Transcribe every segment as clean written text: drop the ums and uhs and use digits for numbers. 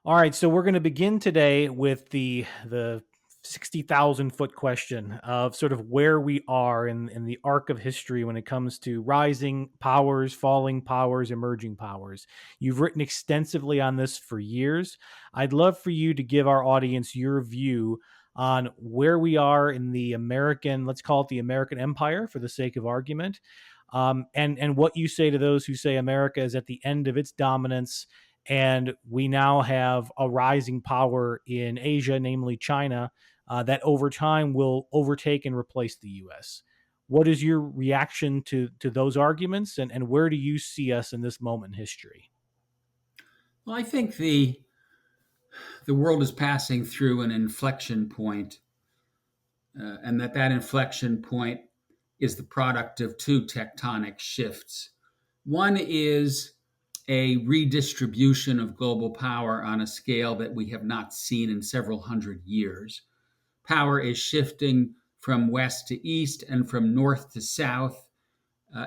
All right, so we're going to begin today with the 60,000 foot question of sort of where we are in the arc of history when it comes to rising powers, falling powers, emerging powers. You've written extensively on this for years. I'd love for you to give our audience your view on where we are in the American, let's call it the American Empire for the sake of argument, and what you say to those who say America is at the end of its dominance and we now have a rising power in Asia, namely China, that over time will overtake and replace the U.S. What is your reaction to those arguments, and where do you see us in this moment in history? Well, I think the world is passing through an inflection point, and that inflection point is the product of two tectonic shifts. One is a redistribution of global power on a scale that we have not seen in several hundred years. Power is shifting from west to east and from north to south.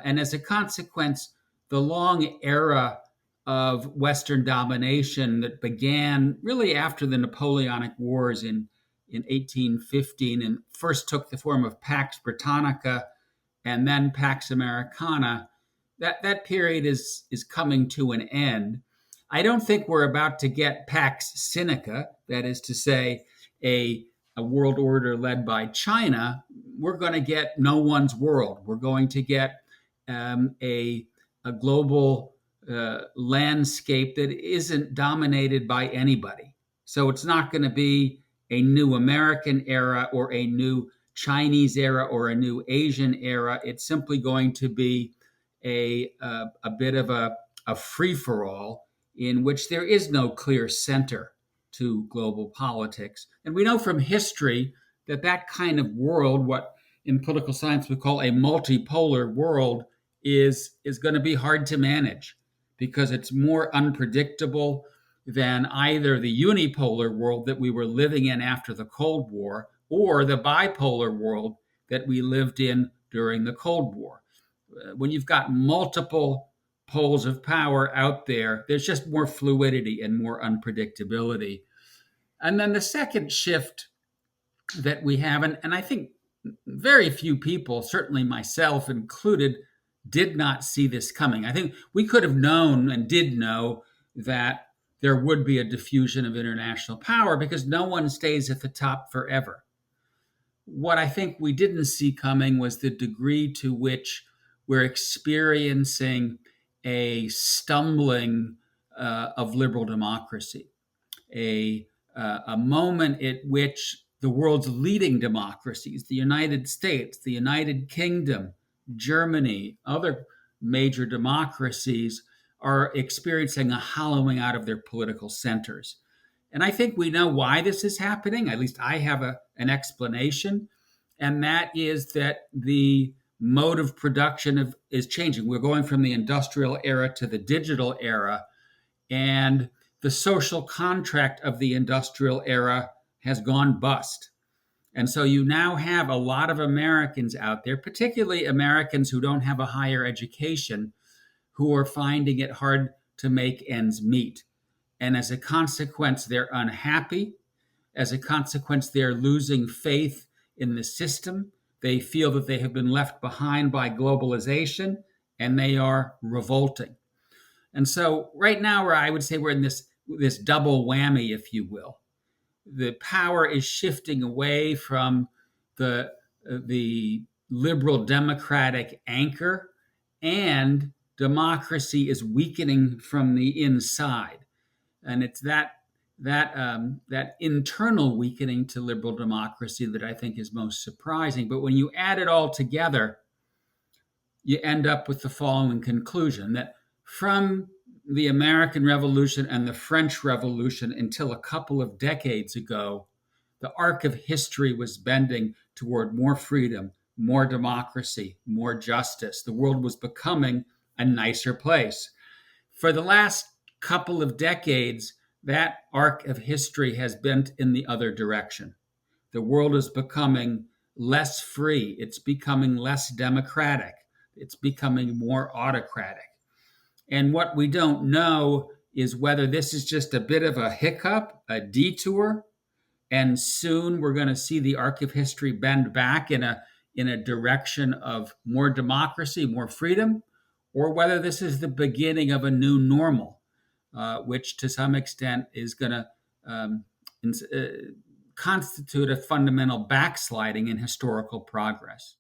And as a consequence, the long era of Western domination that began really after the Napoleonic Wars in 1815 and first took the form of Pax Britannica and then Pax Americana, that period is coming to an end. I don't think we're about to get Pax Sinica, that is to say, a world order led by China. We're going to get no one's world. We're going to get a global landscape that isn't dominated by anybody. So it's not going to be a new American era or a new Chinese era or a new Asian era. It's simply going to be a bit of a free-for-all in which there is no clear center to global politics. And we know from history that kind of world, what in political science we call a multipolar world, is going to be hard to manage because it's more unpredictable than either the unipolar world that we were living in after the Cold War or the bipolar world that we lived in during the Cold War. When you've got multiple poles of power out there, there's just more fluidity and more unpredictability. And then the second shift that we have, and I think very few people, certainly myself included, did not see this coming. I think we could have known and did know that there would be a diffusion of international power because no one stays at the top forever. What I think we didn't see coming was the degree to which we're experiencing a stumbling of liberal democracy, a moment at which the world's leading democracies, the United States, the United Kingdom, Germany, other major democracies, are experiencing a hollowing out of their political centers. And I think we know why this is happening. At least I have an explanation. And that is that the mode of production is changing. We're going from the industrial era to the digital era. And the social contract of the industrial era has gone bust. And so you now have a lot of Americans out there, particularly Americans who don't have a higher education, who are finding it hard to make ends meet. And as a consequence, they're unhappy. As a consequence, they're losing faith in the system. They feel that they have been left behind by globalization, and they are revolting. And so right now, I would say we're in this double whammy, if you will. The power is shifting away from the liberal democratic anchor, and democracy is weakening from the inside. And it's that internal weakening to liberal democracy that I think is most surprising. But when you add it all together, you end up with the following conclusion: that from the American Revolution and the French Revolution until a couple of decades ago, the arc of history was bending toward more freedom, more democracy, more justice. The world was becoming a nicer place. For the last couple of decades, that arc of history has bent in the other direction. The world is becoming less free. It's becoming less democratic. It's becoming more autocratic. And what we don't know is whether this is just a bit of a hiccup, a detour, and soon we're going to see the arc of history bend back in a direction of more democracy, more freedom, or whether this is the beginning of a new normal, which to some extent is going to constitute a fundamental backsliding in historical progress.